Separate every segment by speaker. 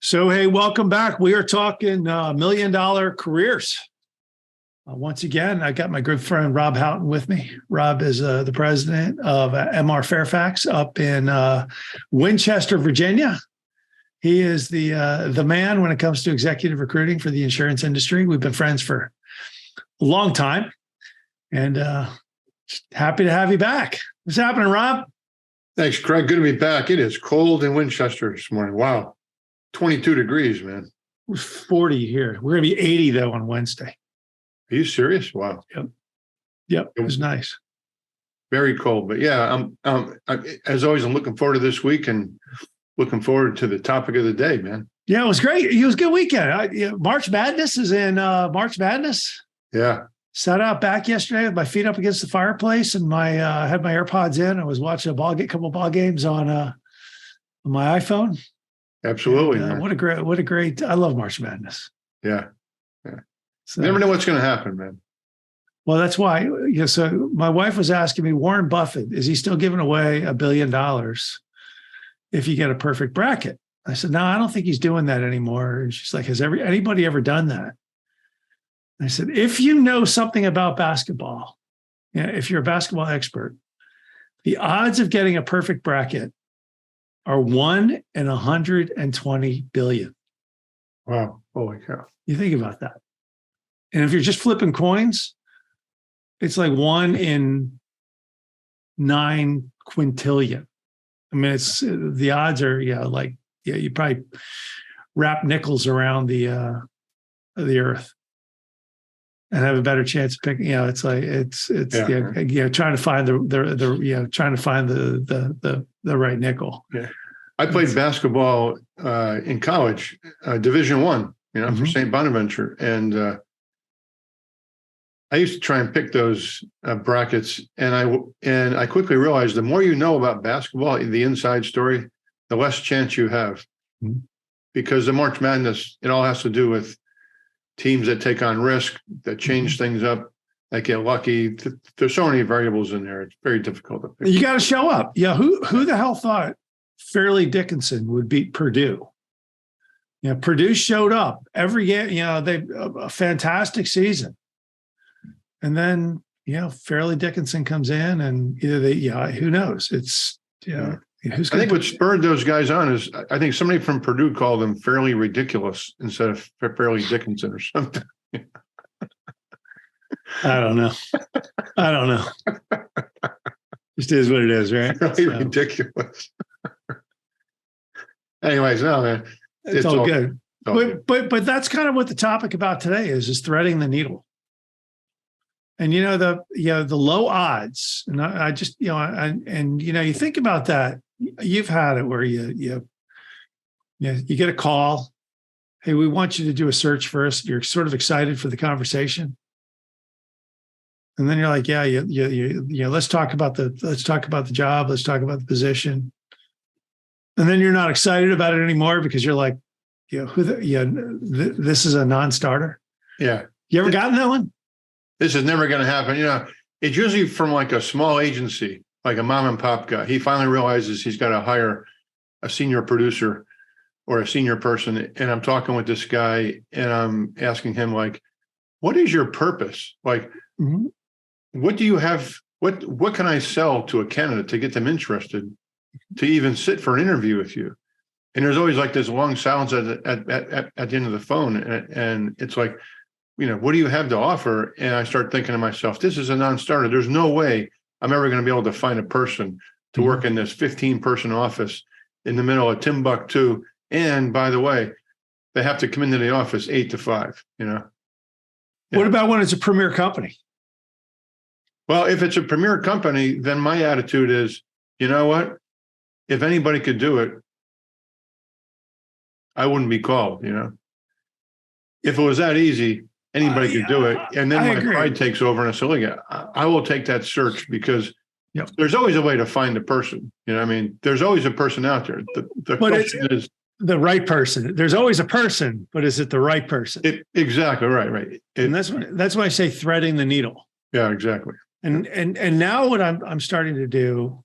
Speaker 1: So, hey, welcome back. We are talking million-dollar careers. Once again, I got my good friend Rob Houghton with me. Rob is the president of MR Fairfax up in Winchester, Virginia. He is the man when it comes to executive recruiting for the insurance industry. We've been friends for a long time, and happy to have you back. What's happening, Rob?
Speaker 2: Thanks, Craig. Good to be back. It is cold in Winchester this morning. Wow. 22 degrees, man.
Speaker 1: It was 40 here. We're going to be 80, though, on Wednesday.
Speaker 2: Are you serious? Wow.
Speaker 1: Yep. It was nice.
Speaker 2: Very cold. But yeah, as always, I'm looking forward to this week and looking forward to the topic of the day, man.
Speaker 1: Yeah, it was great. It was a good weekend. March Madness is in March Madness.
Speaker 2: Yeah.
Speaker 1: Sat out back yesterday with my feet up against the fireplace and I had my AirPods in. I was watching a couple ball games on my iPhone.
Speaker 2: Absolutely.
Speaker 1: And, what a great, I love March Madness.
Speaker 2: Yeah.
Speaker 1: So,
Speaker 2: never know what's going to happen, man.
Speaker 1: Well, that's why. So my wife was asking me, Warren Buffett, is he still giving away $1 billion if you get a perfect bracket? I said, no, I don't think he's doing that anymore. And she's like, has anybody ever done that? I said, if you know something about basketball, if you're a basketball expert, the odds of getting a perfect bracket are 1 in 120 billion.
Speaker 2: Wow. Holy cow.
Speaker 1: You think about that. And if you're just flipping coins, it's like 1 in 9 quintillion. I mean, it's the odds are, you probably wrap nickels around the earth and have a better chance of picking. It's like trying to find the right nickel.
Speaker 2: Yeah, I played basketball in college, Division I, for St. Bonaventure, and I used to try and pick those brackets, and I quickly realized the more you know about basketball, the inside story, the less chance you have, because the March Madness, it all has to do with teams that take on risk, that change things up, that get lucky. There's so many variables in there. It's very difficult to pick.
Speaker 1: You got to show up. Yeah. Who the hell thought Fairleigh Dickinson would beat Purdue? Purdue showed up every game. They a fantastic season. And then, Fairleigh Dickinson comes in and either who knows? It's,
Speaker 2: I think what spurred those guys on is I think somebody from Purdue called them fairly ridiculous instead of Fairleigh Dickinson or something.
Speaker 1: I don't know. Just is what it is, right?
Speaker 2: Fairly ridiculous. Anyways, no, man.
Speaker 1: It's all good. But that's kind of what the topic about today is threading the needle. And the low odds, and I just you think about that. You've had it where you get a call. Hey, we want you to do a search first. You're sort of excited for the conversation, and then you're like, let's talk about the job. Let's talk about the position, and then you're not excited about it anymore because you're like, this is a non-starter.
Speaker 2: Yeah,
Speaker 1: you ever gotten that one?
Speaker 2: This is never going to happen. It's usually from like a small agency, like a mom and pop guy. He finally realizes he's got to hire a senior producer or a senior person. And I'm talking with this guy and I'm asking him, like, what is your purpose? Like, what do you have? What can I sell to a candidate to get them interested to even sit for an interview with you? And there's always like this long silence at the end of the phone. And it's like, what do you have to offer? And I start thinking to myself, this is a non-starter. There's no way I'm ever going to be able to find a person to work in this 15-person office in the middle of Timbuktu. And by the way, they have to come into the office 8 to 5, Yeah.
Speaker 1: What about when it's a premier company?
Speaker 2: Well, if it's a premier company, then my attitude is, you know what? If anybody could do it, I wouldn't be called, If it was that easy, anybody could do it. And then my pride takes over and I say, look, I will take that search because there's always a way to find a person. There's always a person out there. The question is
Speaker 1: the right person. There's always a person, but is it the right person?
Speaker 2: Exactly. Right.
Speaker 1: And that's why I say threading the needle.
Speaker 2: Yeah, exactly.
Speaker 1: And now what I'm starting to do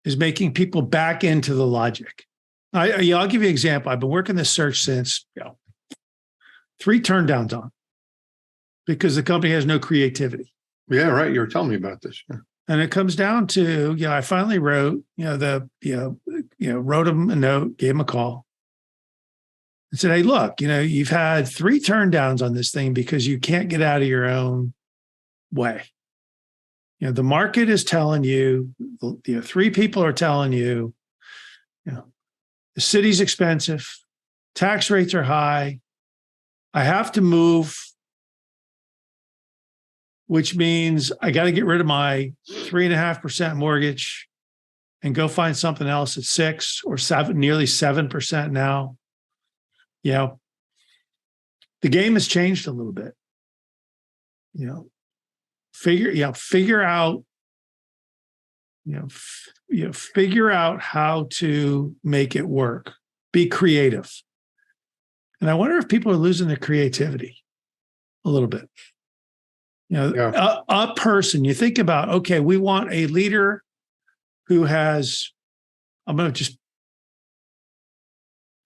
Speaker 1: is making people back into the logic. I'll give you an example. I've been working this search since 3 turndowns on because the company has no creativity.
Speaker 2: Yeah, right. You were telling me about this. Yeah.
Speaker 1: And it comes down to, I finally wrote, wrote him a note, gave him a call and said, hey, look, you've had 3 turndowns on this thing because you can't get out of your own way. The market is telling you, 3 people are telling you, the city's expensive, tax rates are high. I have to move, which means I got to get rid of my 3.5% mortgage and go find something else at 6 or 7, nearly 7% now. The game has changed a little bit. Figure out how to make it work. Be creative. And I wonder if people are losing their creativity a little bit. A person, you think about, okay, we want a leader who has, I'm going to just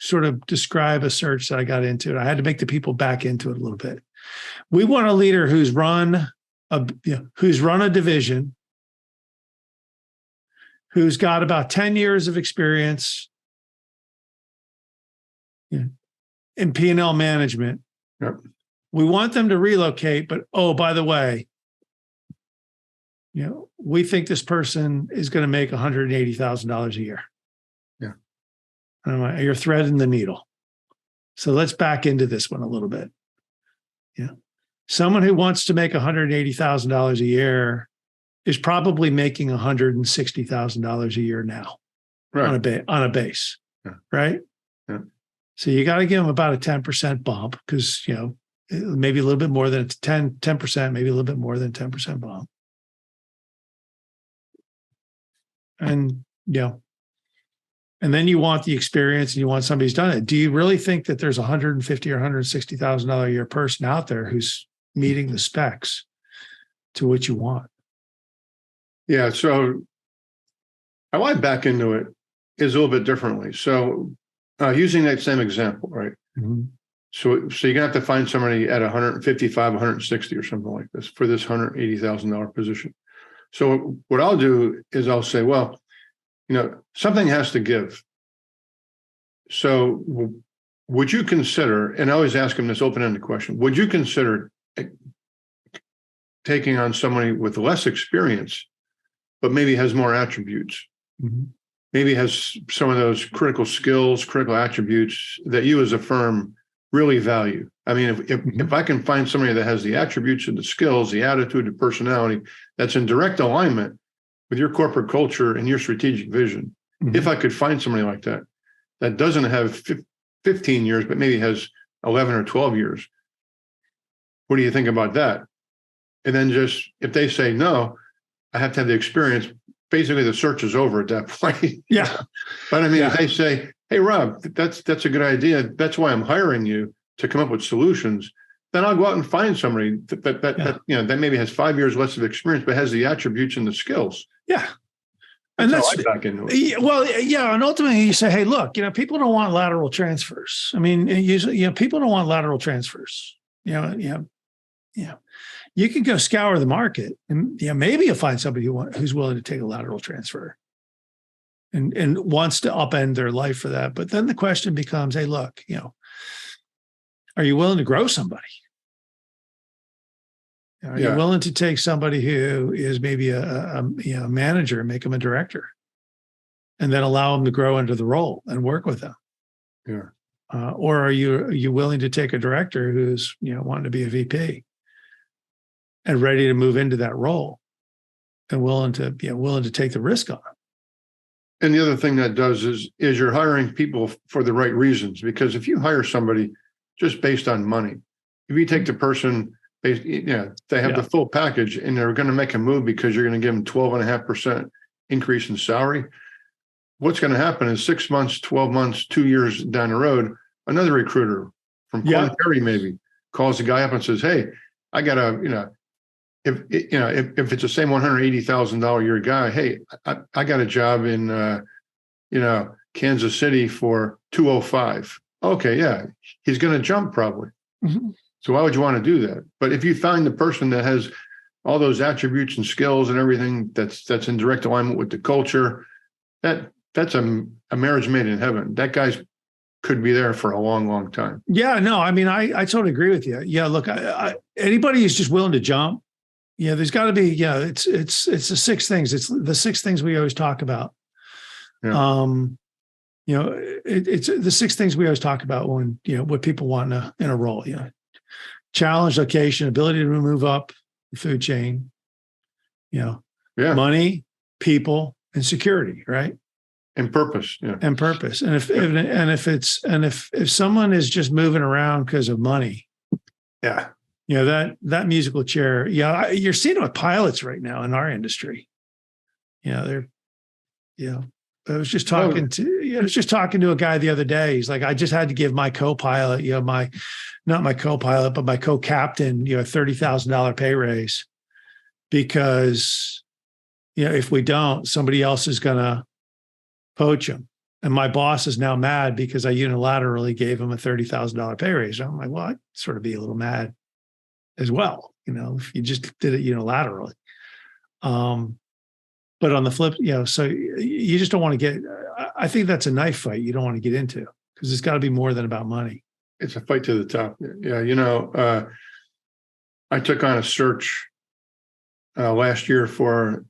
Speaker 1: sort of describe a search that I got into. I had to make the people back into it a little bit. We want a leader who's run a division, who's got about 10 years of experience in P&L management.
Speaker 2: Yep.
Speaker 1: We want them to relocate, but by the way, we think this person is going to make $180,000 a year.
Speaker 2: Yeah.
Speaker 1: You're threading the needle. So let's back into this one a little bit. Someone who wants to make $180,000 a year is probably making $160,000 a year now, right, on a base, right?
Speaker 2: Yeah.
Speaker 1: So you got to give them about a 10% bump because maybe a little bit more than 10%, maybe a little bit more than 10% bump. And and then you want the experience and you want somebody who's done it. Do you really think that there's $150,000 or $160,000 a year person out there who's meeting the specs to what you want?
Speaker 2: Yeah. So how I back into it is a little bit differently. So using that same example, right?
Speaker 1: Mm-hmm.
Speaker 2: So you're gonna have to find somebody at 155, 160 or something like this for this $180,000 position. So what I'll do is I'll say, well, something has to give. So would you consider, and I always ask them this open-ended question, would you consider taking on somebody with less experience, but maybe has more attributes?
Speaker 1: Mm-hmm.
Speaker 2: Maybe has some of those critical skills, critical attributes that you as a firm really value. I mean, if I can find somebody that has the attributes and the skills, the attitude, the personality that's in direct alignment with your corporate culture and your strategic vision, if I could find somebody like that, that doesn't have 15 years, but maybe has 11 or 12 years, what do you think about that? And then just, if they say no, I have to have the experience. Basically, the search is over at that point.
Speaker 1: Yeah.
Speaker 2: But I mean, if they say, hey, Rob, that's a good idea. That's why I'm hiring you to come up with solutions. Then I'll go out and find somebody that maybe has 5 years less of experience, but has the attributes and the skills.
Speaker 1: Yeah. And that's
Speaker 2: how I back into it.
Speaker 1: Well, yeah. And ultimately you say, hey, look, people don't want lateral transfers. I mean, usually, people don't want lateral transfers. You can go scour the market and maybe you'll find somebody who's willing to take a lateral transfer and wants to upend their life for that. But then the question becomes, hey, look, are you willing to grow somebody? Are you willing to take somebody who is maybe a manager and make them a director, and then allow them to grow into the role and work with them?
Speaker 2: Yeah.
Speaker 1: Or are you willing to take a director who's wanting to be a VP and ready to move into that role and willing to take the risk on it?
Speaker 2: And the other thing that does is you're hiring people for the right reasons. Because if you hire somebody just based on money, if you take the person based, they have the full package and they're going to make a move because you're going to give them 12.5% increase in salary, what's going to happen is 6 months, 12 months, 2 years down the road, another recruiter from Korn Ferry maybe calls the guy up and says, hey, I got a, if it's the same $180,000 a year guy, hey, I got a job in, Kansas City for 205. Okay, yeah, he's going to jump probably.
Speaker 1: Mm-hmm.
Speaker 2: So why would you want to do that? But if you find the person that has all those attributes and skills and everything that's in direct alignment with the culture, that's a marriage made in heaven. That guy's could be there for a long, long time.
Speaker 1: Yeah, no, I mean, I totally agree with you. Yeah, look, anybody who's just willing to jump, there's got to be, it's the six things. It's the six things we always talk about.
Speaker 2: Yeah.
Speaker 1: It's the six things we always talk about when, what people want in a role, challenge, location, ability to move up the food chain, money, people, and security, right?
Speaker 2: And purpose, yeah.
Speaker 1: And purpose. And if someone is just moving around because of money,
Speaker 2: yeah,
Speaker 1: that musical chair, you're seeing it with pilots right now in our industry. I was just talking to a guy the other day. He's like, I just had to give my co-pilot, not my co-pilot, but my co-captain, a $30,000 pay raise because, if we don't, somebody else is going to poach him. And my boss is now mad because I unilaterally gave him a $30,000 pay raise. I'm like, well, I'd sort of be a little mad as well, if you just did it unilaterally. But on the flip, so you just don't want to get, I think that's a knife fight you don't want to get into because it's got to be more than about money.
Speaker 2: It's a fight to the top. Yeah. I took on a search last year for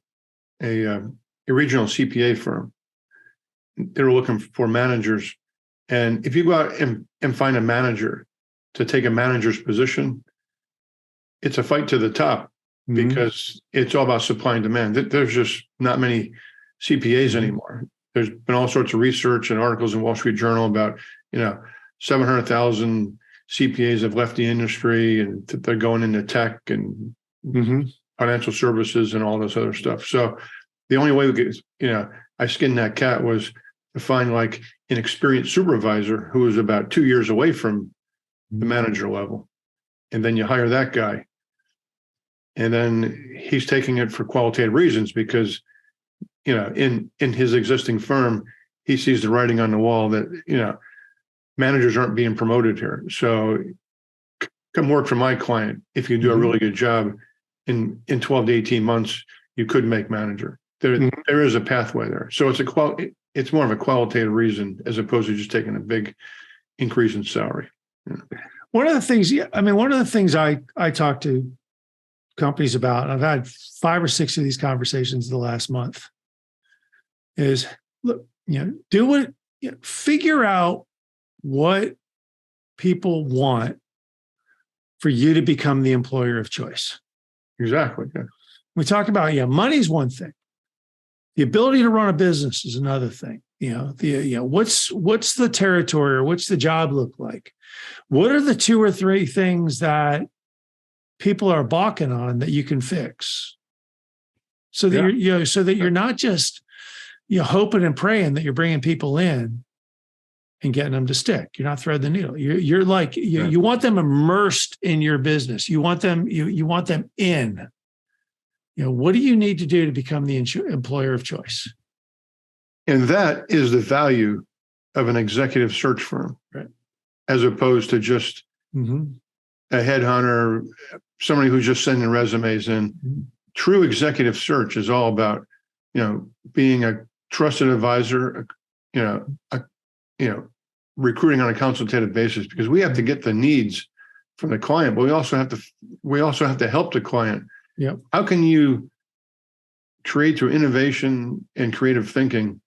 Speaker 2: a regional CPA firm. They were looking for managers. And if you go out and find a manager to take a manager's position, it's a fight to the top because it's all about supply and demand. There's just not many CPAs anymore. There's been all sorts of research and articles in Wall Street Journal about, 700,000 CPAs have left the industry and they're going into tech and financial services and all this other stuff. So the only way we could, I skinned that cat was to find like an experienced supervisor who was about 2 years away from the manager level. And then you hire that guy. And then he's taking it for qualitative reasons because, in his existing firm, he sees the writing on the wall that, managers aren't being promoted here. So come work for my client. If you do a really good job in 12 to 18 months, you could make manager. There is a pathway there. So it's more of a qualitative reason as opposed to just taking a big increase in salary. Yeah.
Speaker 1: One of the things I talk to companies about, and I've had 5 or 6 of these conversations in the last month, is look, figure out what people want for you to become the employer of choice.
Speaker 2: Exactly. Yeah.
Speaker 1: We talk about, money's one thing. The ability to run a business is another thing. What's the territory or what's the job look like? What are the 2 or 3 things that people are balking on that you can fix? So that you're not just hoping and praying that you're bringing people in and getting them to stick. You're not threading the needle. You're like you want them immersed in your business. You want them in. What do you need to do to become the employer of choice?
Speaker 2: And that is the value of an executive search firm,
Speaker 1: right?
Speaker 2: As opposed to just a headhunter, somebody who's just sending resumes in. True executive search is all about, being a trusted advisor, recruiting on a consultative basis because we have to get the needs from the client, but we also have to help the client.
Speaker 1: Yeah.
Speaker 2: How can you create through innovation and creative thinking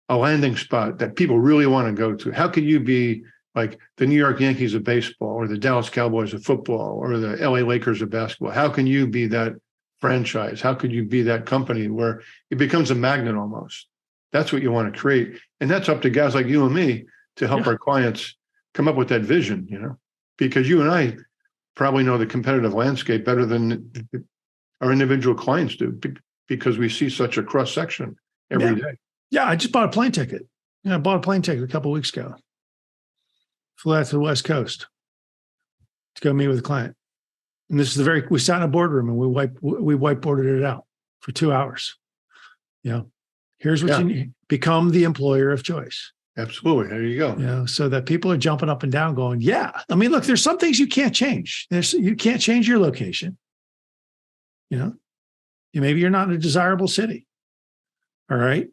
Speaker 2: a landing spot that people really want to go to? How can you be like the New York Yankees of baseball or the Dallas Cowboys of football or the LA Lakers of basketball? How can you be that franchise? How could you be that company where it becomes a magnet almost? That's what you want to create. And that's up to guys like you and me to help our clients come up with that vision, because you and I probably know the competitive landscape better than our individual clients do because we see such a cross section every day.
Speaker 1: Yeah. I just bought a plane ticket. I bought a plane ticket a couple of weeks ago. Flew out to the West Coast to go meet with a client. And this is we sat in a boardroom and we whiteboarded it out for 2 hours. Here's what you need. Become the employer of choice.
Speaker 2: Absolutely. There you go.
Speaker 1: You know, so that people are jumping up and down going, yeah. I mean, look, there's some things you can't change. You can't change your location. You know, maybe you're not in a desirable city. All right.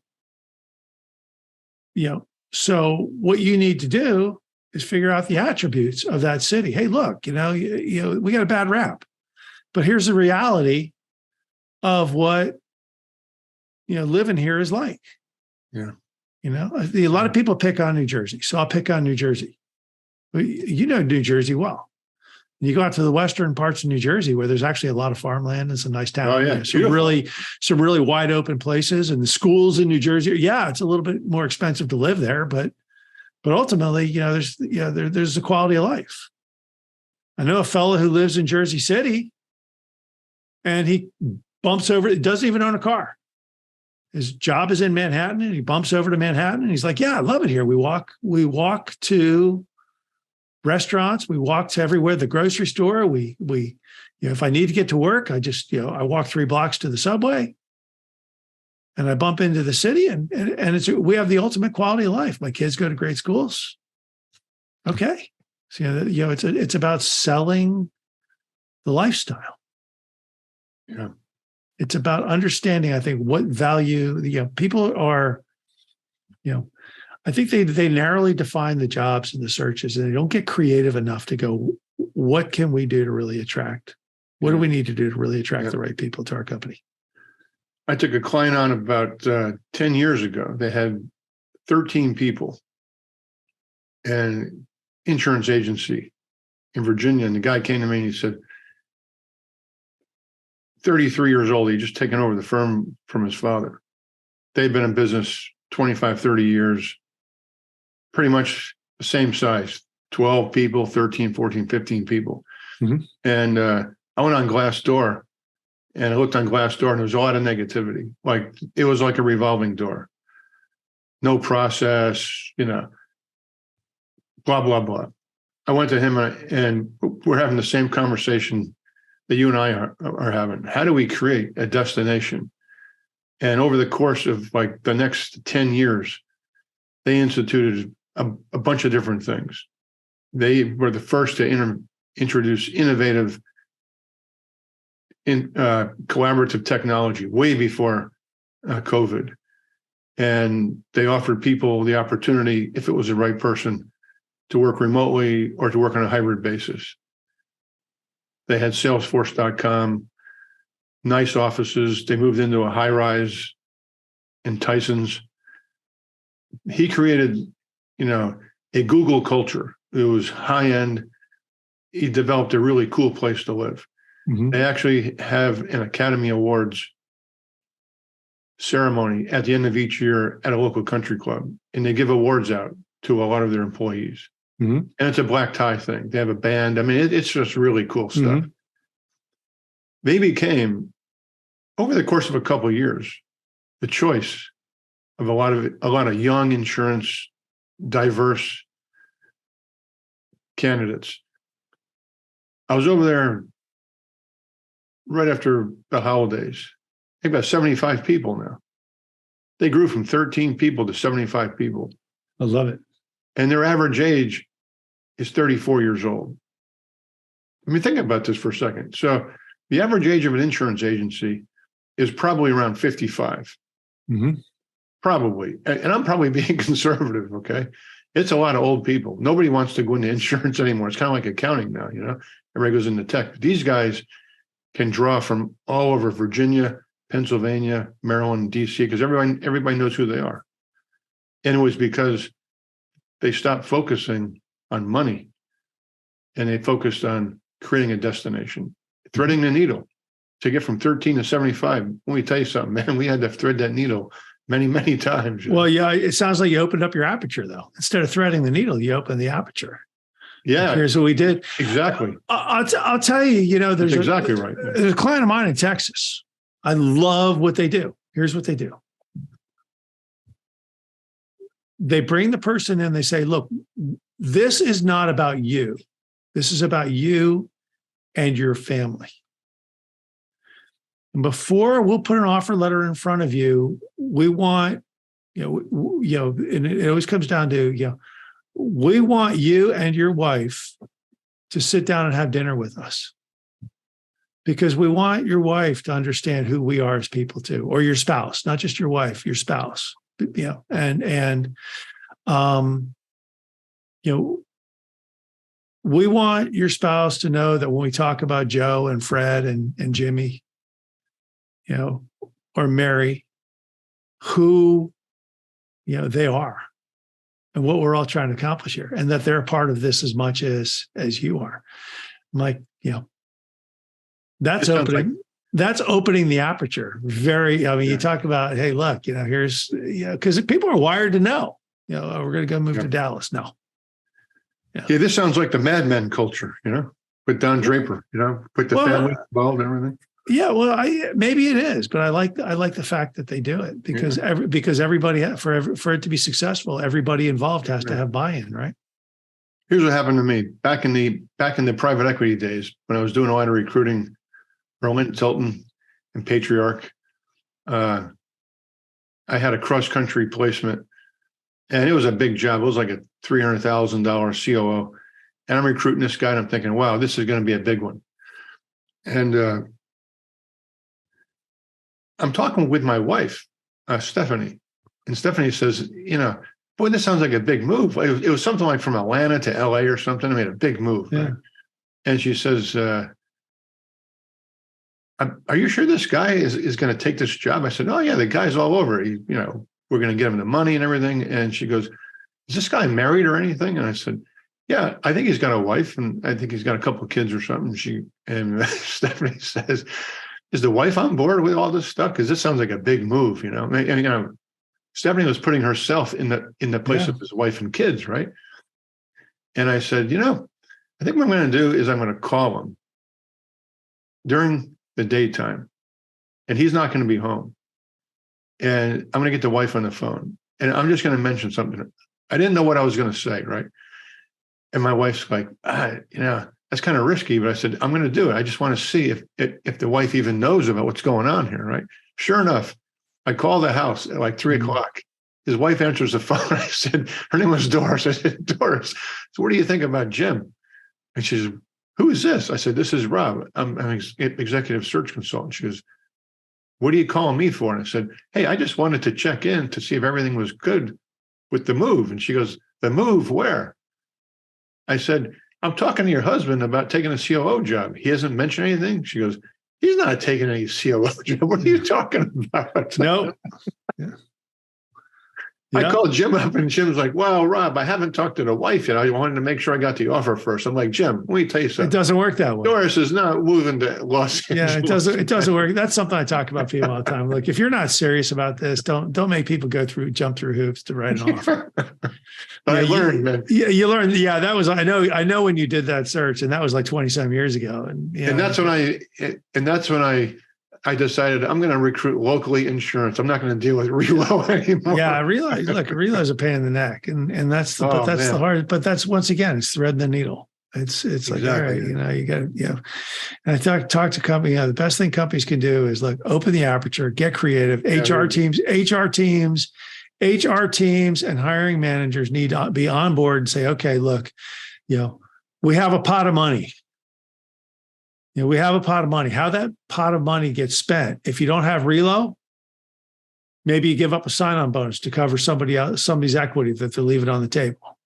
Speaker 1: You know, so what you need to do is figure out the attributes of that city. Hey, look, you know, we got a bad rap, but here's the reality of what, living here is like.
Speaker 2: Yeah.
Speaker 1: You know, a lot of people pick on New Jersey. So I'll pick on New Jersey. You know New Jersey well. You go out to the western parts of New Jersey where there's actually a lot of farmland. It's a nice town.
Speaker 2: Oh, yeah.
Speaker 1: Some really wide open places. And the schools in New Jersey, yeah, it's a little bit more expensive to live there, but ultimately, there's the quality of life. I know a fellow who lives in Jersey City and he bumps over, doesn't even own a car. His job is in Manhattan and he bumps over to Manhattan and he's like, yeah, I love it here. We walk to restaurants. We walk to everywhere, the grocery store. We if I need to get to work, I just, I walk 3 blocks to the subway and I bump into the city and we have the ultimate quality of life. My kids go to great schools. Okay. So, it's about selling the lifestyle.
Speaker 2: Yeah.
Speaker 1: It's about understanding, I think, what value, people are, I think they narrowly define the jobs and the searches and they don't get creative enough to go, what can we do to really attract? What do we need to do to really attract the right people to our company?
Speaker 2: I took a client on about 10 years ago. They had 13 people and insurance agency in Virginia. And the guy came to me and he said, 33 years old, he'd just taken over the firm from his father. They'd been in business 25, 30 years, pretty much the same size, 12 people, 13, 14, 15 people.
Speaker 1: Mm-hmm.
Speaker 2: And I went on Glassdoor and I looked on Glassdoor and there was a lot of negativity. Like it was like a revolving door. No process, blah, blah, blah. I went to him and we're having the same conversation that you and I are having. How do we create a destination? And over the course of like the next 10 years, they instituted a bunch of different things. They were the first to introduce innovative collaborative technology way before COVID. And they offered people the opportunity, if it was the right person, to work remotely or to work on a hybrid basis. They had Salesforce.com, nice offices. They moved into a high-rise in Tyson's. He created, a Google culture. It was high-end. He developed a really cool place to live.
Speaker 1: Mm-hmm.
Speaker 2: They actually have an Academy Awards ceremony at the end of each year at a local country club, and they give awards out to a lot of their employees.
Speaker 1: Mm-hmm.
Speaker 2: And it's a black tie thing. They have a band. I mean, it's just really cool stuff.
Speaker 1: Mm-hmm.
Speaker 2: They became, over the course of a couple of years, the choice of a lot of young insurance, diverse candidates. I was over there right after the holidays. They've got 75 people now. They grew from 13 people to 75 people.
Speaker 1: I love it.
Speaker 2: And their average age is 34 years old. I mean, think about this for a second. So the average age of an insurance agency is probably around 55.
Speaker 1: Mm-hmm.
Speaker 2: Probably. And I'm probably being conservative, okay? It's a lot of old people. Nobody wants to go into insurance anymore. It's kind of like accounting now, Everybody goes into tech. But these guys can draw from all over Virginia, Pennsylvania, Maryland, DC, because everybody knows who they are. And it was because they stopped focusing on money and they focused on creating a destination, threading the needle to get from 13 to 75. Let me tell you something, man, we had to thread that needle many, many times.
Speaker 1: Well, yeah, it sounds like you opened up your aperture though. Instead of threading the needle, you opened the aperture.
Speaker 2: Yeah.
Speaker 1: Like, here's what we did.
Speaker 2: Exactly.
Speaker 1: I'll tell you, there's
Speaker 2: That's exactly right.
Speaker 1: There's a client of mine in Texas. I love what they do. Here's what they do. They bring the person in, they say, look, this is not about you. This is about you and your family. And before we'll put an offer letter in front of you, we want, and it always comes down to, we want you and your wife to sit down and have dinner with us, because we want your wife to understand who we are as people too, or your spouse, not just your wife, your spouse, we want your spouse to know that when we talk about Joe and Fred and Jimmy, or Mary, who, they are and what we're all trying to accomplish here, and that they're a part of this as much as you are. I'm like, that's opening the aperture. You talk about, hey, look, here's, because people are wired to know, we're going to go move to Dallas. No.
Speaker 2: Yeah, this sounds like the Mad Men culture, with Don Draper, put the family involved and everything.
Speaker 1: Yeah, well, maybe it is, but I like the fact that they do it, because everybody, for it to be successful, everybody involved has to have buy-in, right?
Speaker 2: Here's what happened to me back in the private equity days when I was doing a lot of recruiting for Linton Tilton and Patriarch. I had a cross-country placement, and it was a big job. It was like a $300,000 COO, and I'm recruiting this guy, and I'm thinking, wow, this is going to be a big one. And I'm talking with my wife, Stephanie, and Stephanie says, boy, this sounds like a big move. It was something like from Atlanta to LA or something. I mean, a big move.
Speaker 1: Yeah.
Speaker 2: Right? And she says, are you sure this guy is going to take this job? I said, oh yeah, the guy's all over. We're going to get him the money and everything. And she goes, is this guy married or anything? And I said, yeah, I think he's got a wife, and I think he's got a couple of kids or something. And Stephanie says, is the wife on board with all this stuff? Because this sounds like a big move, Stephanie was putting herself in the place of his wife and kids, right? And I said, I think what I'm going to do is I'm going to call him during the daytime, and he's not going to be home. And I'm going to get the wife on the phone, and I'm just going to mention something. I didn't know what I was going to say, right? And my wife's like, that's kind of risky, but I said, I'm going to do it. I just want to see if the wife even knows about what's going on here, right? Sure enough, I call the house at like 3:00. His wife answers the phone. I said, her name was Doris. I said, Doris, so what do you think about Jim? And she says, who is this? I said, this is Rob. I'm an executive search consultant. She goes, what are you calling me for? And I said, hey, I just wanted to check in to see if everything was good with the move. And she goes, the move where? I said, I'm talking to your husband about taking a COO job. He hasn't mentioned anything. She goes, he's not taking any COO job. What are you talking about?
Speaker 1: No. Yeah.
Speaker 2: I called Jim up, and Jim's like, well, Rob, I haven't talked to the wife yet. I wanted to make sure I got the offer first. I'm like, Jim, let me tell you something.
Speaker 1: It doesn't work that way.
Speaker 2: Doris is not moving to Los Angeles.
Speaker 1: Yeah, it doesn't work. That's something I talk about people all the time. Like, if you're not serious about this, don't make people jump through hoops to write an offer.
Speaker 2: I learned, man.
Speaker 1: Yeah, you learned. Yeah, that was, I know when you did that search, and that was like 20-some years ago. And
Speaker 2: that's when I decided I'm going to recruit locally insurance. I'm not going to deal with Relo anymore.
Speaker 1: Yeah, I realize. Look, Relo is a pain in the neck, and that's the hard. But that's, once again, it's threading the needle. It's exactly. Like, all right, you got to, And I talk to company. The best thing companies can do is open the aperture, get creative. HR teams, and hiring managers need to be on board and say, okay, look, we have a pot of money. We have a pot of money. How that pot of money gets spent, if you don't have Relo, maybe you give up a sign-on bonus to cover somebody's equity that they're leaving on the table,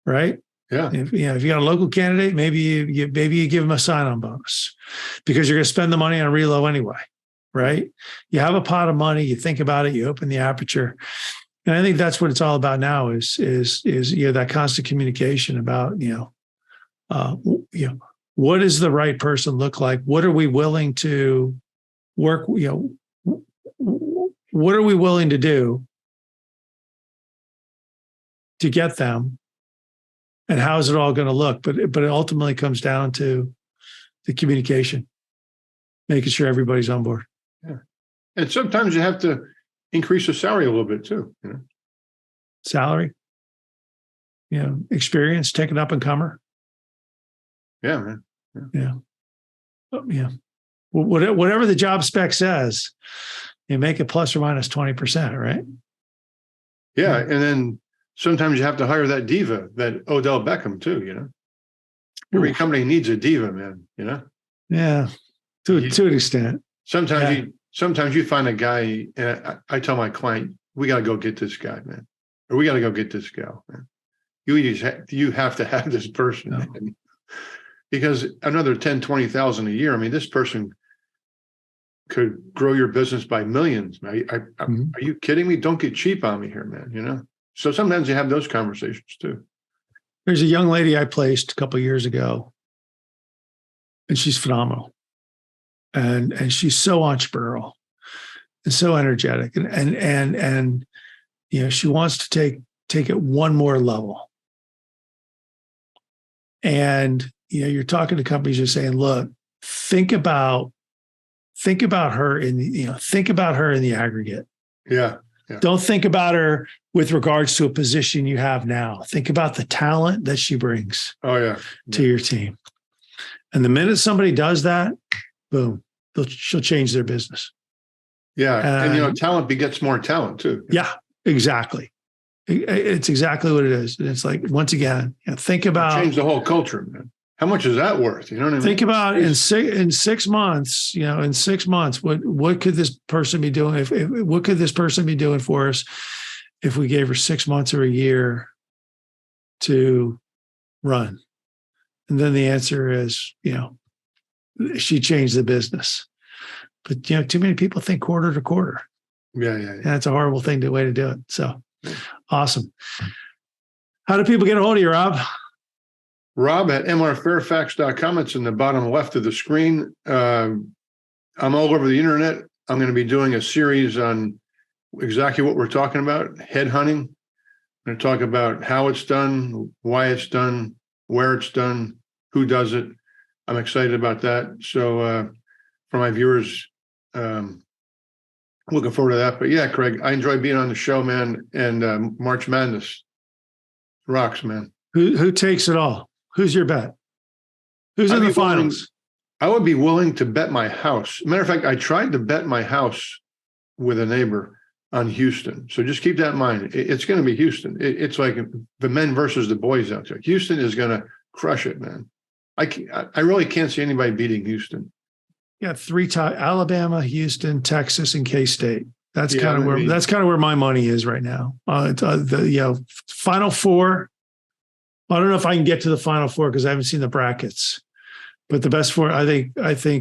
Speaker 1: right?
Speaker 2: Yeah.
Speaker 1: If you got a local candidate, maybe you give them a sign-on bonus, because you're going to spend the money on Relo anyway, right? You have a pot of money. You think about it. You open the aperture, and I think that's what it's all about now. Is that constant communication about what does the right person look like? What are we willing to work? What are we willing to do to get them? And how is it all going to look? But it ultimately comes down to the communication, making sure everybody's on board.
Speaker 2: Yeah. And sometimes you have to increase the salary a little bit too.
Speaker 1: Salary, experience, take an up and comer.
Speaker 2: Yeah, man.
Speaker 1: Yeah. Whatever the job spec says, you make it plus or minus 20%, right?
Speaker 2: Yeah. And then sometimes you have to hire that diva, that Odell Beckham too, you know. Every company needs a diva, man, you know?
Speaker 1: Yeah. To an extent.
Speaker 2: Sometimes you find a guy, and I tell my client, we got to go get this guy, man. Or we got to go get this gal, man. You have to have this person, man. Because another 10, 20,000 a year, I mean, this person could grow your business by millions. Are you kidding me? Don't get cheap on me here, man, you know? So sometimes you have those conversations too.
Speaker 1: There's a young lady I placed a couple of years ago, and she's phenomenal. And she's so entrepreneurial and so energetic. And you know, she wants to take it one more level. And, you know, you're talking to companies, you're saying, look, think about her in the aggregate.
Speaker 2: Yeah.
Speaker 1: Don't think about her with regards to a position you have now. Think about the talent that she brings to your team. And the minute somebody does that, boom, she'll change their business.
Speaker 2: Yeah. And you know, talent begets more talent too.
Speaker 1: Yeah, exactly. It's exactly what it is. And it's like, once again, you know, think about
Speaker 2: change the whole culture, man. How much is that worth? You know what I mean?
Speaker 1: Think about in 6 months, you know, what could this person be doing? What could this person be doing for us if we gave her 6 months or a year to run? And then the answer is, you know, she changed the business. But, you know, too many people think quarter to quarter.
Speaker 2: Yeah.
Speaker 1: And that's a horrible way to do it. So awesome. How do people get a hold of you, Rob?
Speaker 2: Rob at mrfairfax.com. It's in the bottom left of the screen. I'm all over the internet. I'm going to be doing a series on exactly what we're talking about, headhunting. I'm going to talk about how it's done, why it's done, where it's done, who does it. I'm excited about that. So for my viewers, looking forward to that. But yeah, Craig, I enjoy being on the show, man. And March Madness rocks, man.
Speaker 1: Who takes it all? Who's your bet? Who's in the finals?
Speaker 2: I would be willing to bet my house. Matter of fact, I tried to bet my house with a neighbor on Houston. So just keep that in mind. It's going to be Houston. It's like the men versus the boys out there. Houston is going to crush it, man. I really can't see anybody beating Houston.
Speaker 1: Yeah, 3 times: Alabama, Houston, Texas, and K-State. That's kind of where my money is right now. The Final Four. I don't know if I can get to the Final Four because I haven't seen the brackets, but the best four, I think,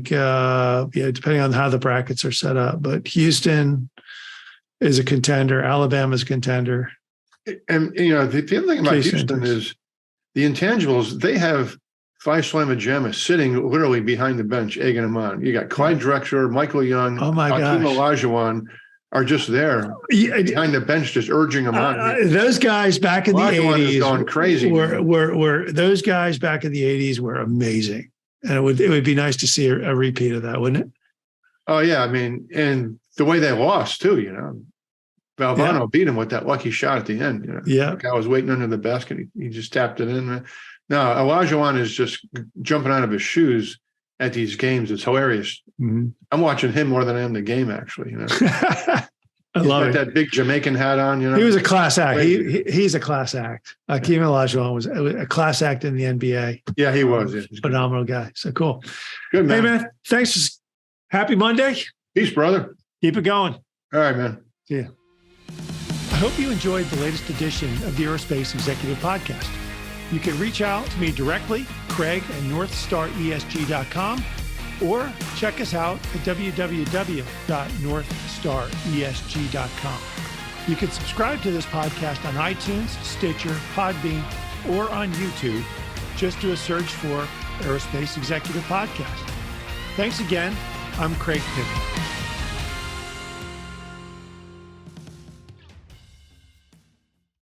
Speaker 1: depending on how the brackets are set up. But Houston is a contender. Alabama's a contender.
Speaker 2: And you know, the other thing about Houston is the intangibles. They have Phi Slama Jama sitting literally behind the bench, egging them on. You got Clyde Drexler, Michael Young, Hakeem Olajuwon are just there behind the bench, just urging them on.
Speaker 1: Those guys back in the 80s
Speaker 2: going crazy.
Speaker 1: Were those guys back in the 80s were amazing, and it would be nice to see a repeat of that, wouldn't it?
Speaker 2: Oh yeah, I mean, and the way they lost too, you know, Valvano beat him with that lucky shot at the end. You know, the guy was waiting under the basket, he just tapped it in. No, Olajuwon is just jumping out of his shoes at these games. It's hilarious. Mm-hmm. I'm watching him more than I am the game, actually. You know,
Speaker 1: I love it.
Speaker 2: That big Jamaican hat on. You know,
Speaker 1: he was a class act. He's a class act. Hakeem Olajuwon was a class act in the NBA.
Speaker 2: Yeah, he was. Yeah,
Speaker 1: phenomenal guy. So cool.
Speaker 2: Good, man.
Speaker 1: Hey, man. Thanks. Happy Monday.
Speaker 2: Peace, brother.
Speaker 1: Keep it going.
Speaker 2: All right, man.
Speaker 1: See ya. I hope you enjoyed the latest edition of the Aerospace Executive Podcast. You can reach out to me directly, Craig at NorthstarESG.com, or check us out at www.northstaresg.com. You can subscribe to this podcast on iTunes, Stitcher, Podbean, or on YouTube. Just do a search for Aerospace Executive Podcast. Thanks again. I'm Craig Piven.